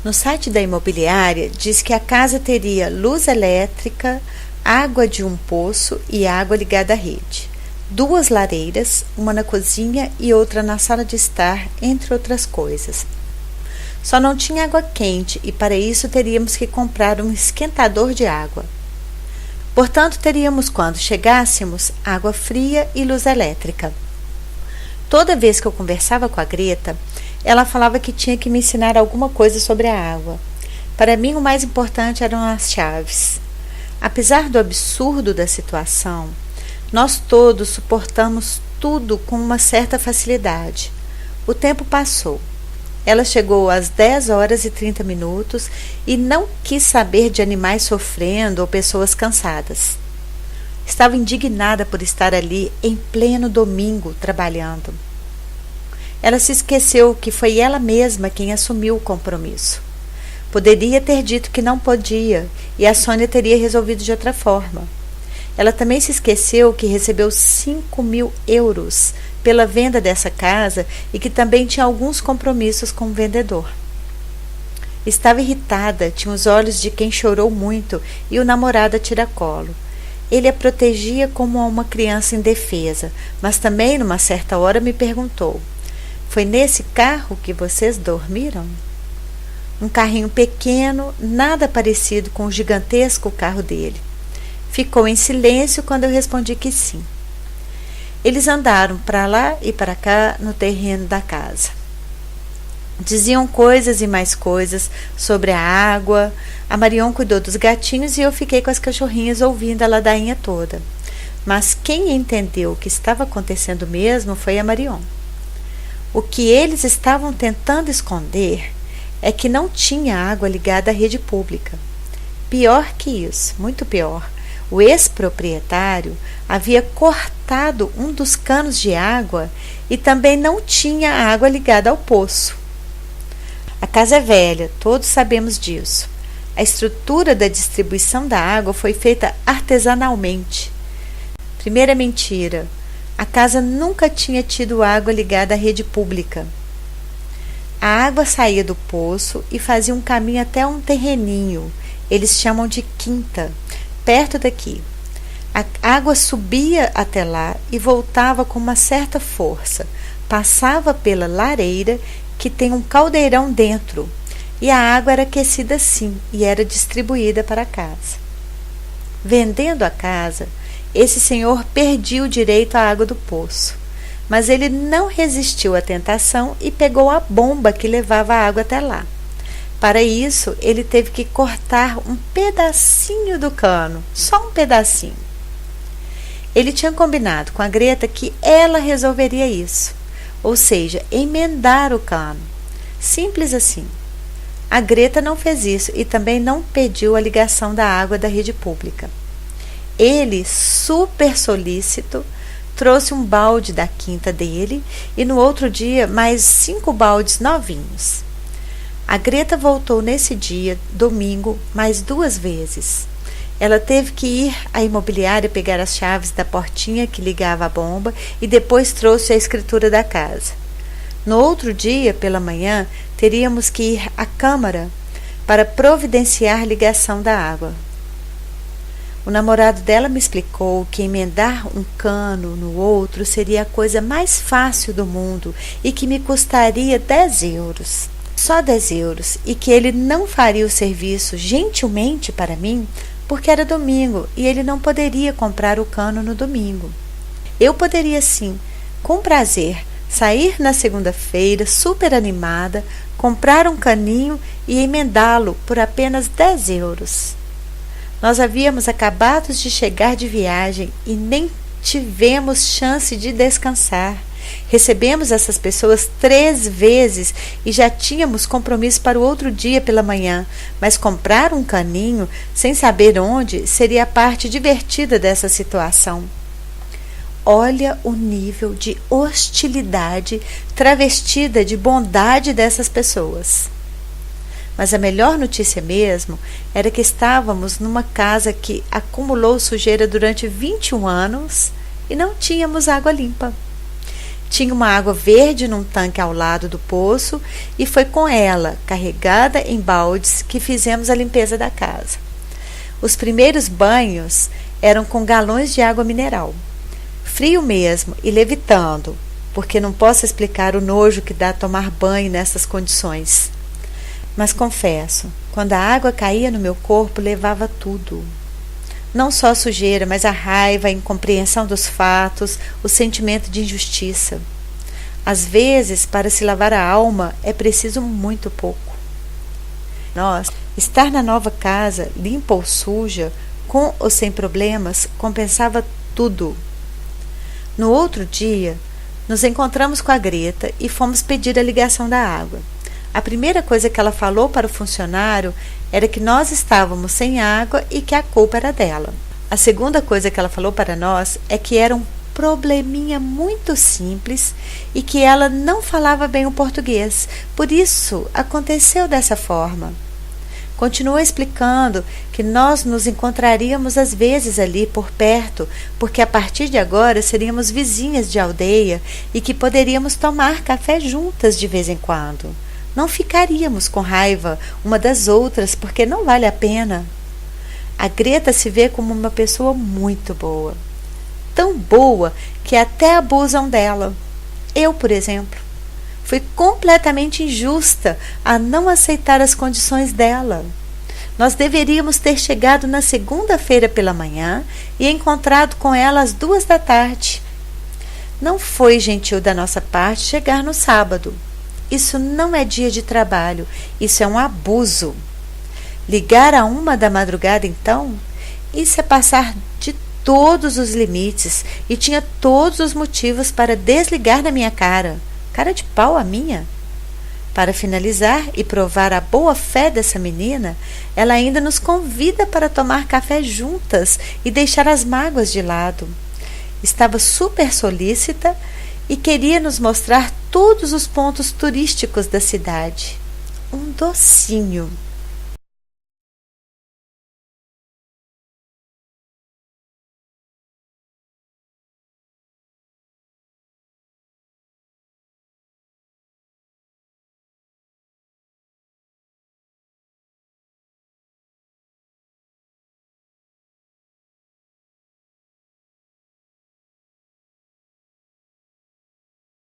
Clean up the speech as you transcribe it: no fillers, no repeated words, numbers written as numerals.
No site da imobiliária diz que a casa teria luz elétrica, água de um poço e água ligada à rede. 2 lareiras, uma na cozinha e outra na sala de estar, entre outras coisas. Só não tinha água quente e para isso teríamos que comprar um esquentador de água. Portanto, teríamos, quando chegássemos, água fria e luz elétrica. Toda vez que eu conversava com a Greta, ela falava que tinha que me ensinar alguma coisa sobre a água. Para mim, o mais importante eram as chaves. Apesar do absurdo da situação, nós todos suportamos tudo com uma certa facilidade. O tempo passou. Ela chegou às 10h30 e não quis saber de animais sofrendo ou pessoas cansadas. Estava indignada por estar ali em pleno domingo trabalhando. Ela se esqueceu que foi ela mesma quem assumiu o compromisso. Poderia ter dito que não podia e a Sônia teria resolvido de outra forma. Ela também se esqueceu que recebeu 5.000 euros pela venda dessa casa e que também tinha alguns compromissos com o vendedor. Estava irritada, tinha os olhos de quem chorou muito e o namorado a tiracolo. Ele a protegia como uma criança indefesa, mas também, numa certa hora, me perguntou: "Foi nesse carro que vocês dormiram?" Um carrinho pequeno, nada parecido com o gigantesco carro dele. Ficou em silêncio quando eu respondi que sim. Eles andaram para lá e para cá no terreno da casa. Diziam coisas e mais coisas sobre a água. A Marion cuidou dos gatinhos e eu fiquei com as cachorrinhas ouvindo a ladainha toda. Mas quem entendeu o que estava acontecendo mesmo foi a Marion. O que eles estavam tentando esconder é que não tinha água ligada à rede pública. Pior que isso, muito pior. O ex-proprietário havia cortado um dos canos de água e também não tinha água ligada ao poço. A casa é velha, todos sabemos disso. A estrutura da distribuição da água foi feita artesanalmente. Primeira mentira: a casa nunca tinha tido água ligada à rede pública. A água saía do poço e fazia um caminho até um terreninho, eles chamam de quinta, perto daqui. A água subia até lá e voltava com uma certa força, passava pela lareira, que tem um caldeirão dentro, e a água era aquecida assim e era distribuída para a casa. Vendendo a casa, esse senhor perdia o direito à água do poço, mas ele não resistiu à tentação e pegou a bomba que levava a água até lá. Para isso, ele teve que cortar um pedacinho do cano, só um pedacinho. Ele tinha combinado com a Greta que ela resolveria isso, ou seja, emendar o cano. Simples assim. A Greta não fez isso e também não pediu a ligação da água da rede pública. Ele, super solícito, trouxe um balde da quinta dele e no outro dia mais 5 baldes novinhos. A Greta voltou nesse dia, domingo, mais 2 vezes. Ela teve que ir à imobiliária pegar as chaves da portinha que ligava a bomba e depois trouxe a escritura da casa. No outro dia, pela manhã, teríamos que ir à Câmara para providenciar a ligação da água. O namorado dela me explicou que emendar um cano no outro seria a coisa mais fácil do mundo e que me custaria 10 euros. Só 10 euros, e que ele não faria o serviço gentilmente para mim porque era domingo e ele não poderia comprar o cano no domingo. Eu poderia sim, com prazer, sair na segunda-feira super animada, comprar um caninho e emendá-lo por apenas 10 euros. Nós havíamos acabado de chegar de viagem e nem tivemos chance de descansar. Recebemos essas pessoas 3 vezes e já tínhamos compromisso para o outro dia pela manhã, mas comprar um caninho, sem saber onde, seria a parte divertida dessa situação. Olha o nível de hostilidade travestida de bondade dessas pessoas. Mas a melhor notícia mesmo era que estávamos numa casa que acumulou sujeira durante 21 anos e não tínhamos água limpa. Tinha uma água verde num tanque ao lado do poço e foi com ela, carregada em baldes, que fizemos a limpeza da casa. Os primeiros banhos eram com galões de água mineral. Frio mesmo e levitando, porque não posso explicar o nojo que dá tomar banho nessas condições. Mas confesso, quando a água caía no meu corpo, levava tudo. Não só a sujeira, mas a raiva, a incompreensão dos fatos, o sentimento de injustiça. Às vezes, para se lavar a alma, é preciso muito pouco. Estar na nova casa, limpa ou suja, com ou sem problemas, compensava tudo. No outro dia, nos encontramos com a Greta e fomos pedir a ligação da água. A primeira coisa que ela falou para o funcionário era que nós estávamos sem água e que a culpa era dela. A segunda coisa que ela falou para nós é que era um probleminha muito simples e que ela não falava bem o português, por isso aconteceu dessa forma. Continuou explicando que nós nos encontraríamos às vezes ali por perto, porque a partir de agora seríamos vizinhas de aldeia e que poderíamos tomar café juntas de vez em quando. Não ficaríamos com raiva uma das outras, porque não vale a pena. A Greta se vê como uma pessoa muito boa. Tão boa que até abusam dela. Eu, por exemplo, fui completamente injusta a não aceitar as condições dela. Nós deveríamos ter chegado na segunda-feira pela manhã e encontrado com ela às 2 da tarde. Não foi gentil da nossa parte chegar no sábado. Isso não é dia de trabalho, isso é um abuso. Ligar a 1 da madrugada, então? Isso é passar de todos os limites e tinha todos os motivos para desligar na minha cara. Cara de pau a minha. Para finalizar e provar a boa fé dessa menina, ela ainda nos convida para tomar café juntas e deixar as mágoas de lado. Estava super solícita e queria nos mostrar todos os pontos turísticos da cidade. Um docinho.